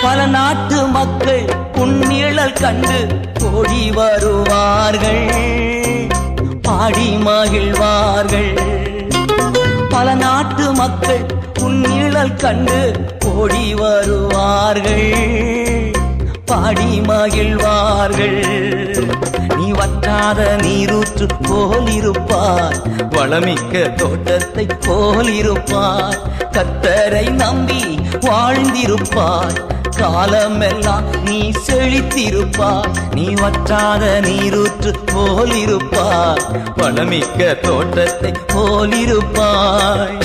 பல நாட்டு மக்கள் உன்னிழல் கண்டு ஓடி வருவார்கள், பாடி மகிழ்வார்கள். பல நாட்டு மக்கள் உன்னிழல் கண்டு ஓடி வருவார்கள், பாடி மகிழ்வார்கள். நீ வற்றாத நீரூற்று போலிருப்பார், வளமிக்க தோட்டத்தை போலிருப்பார். கர்த்தரை நம்பி வாழ்ந்திருப்பார், காலமெல்லாம் நீ செழித்திருப்பாய். நீ வற்றாத நீரூற்று போலிருப்பாய், வளமிக்க தோட்டத்தை போலிருப்பாய்.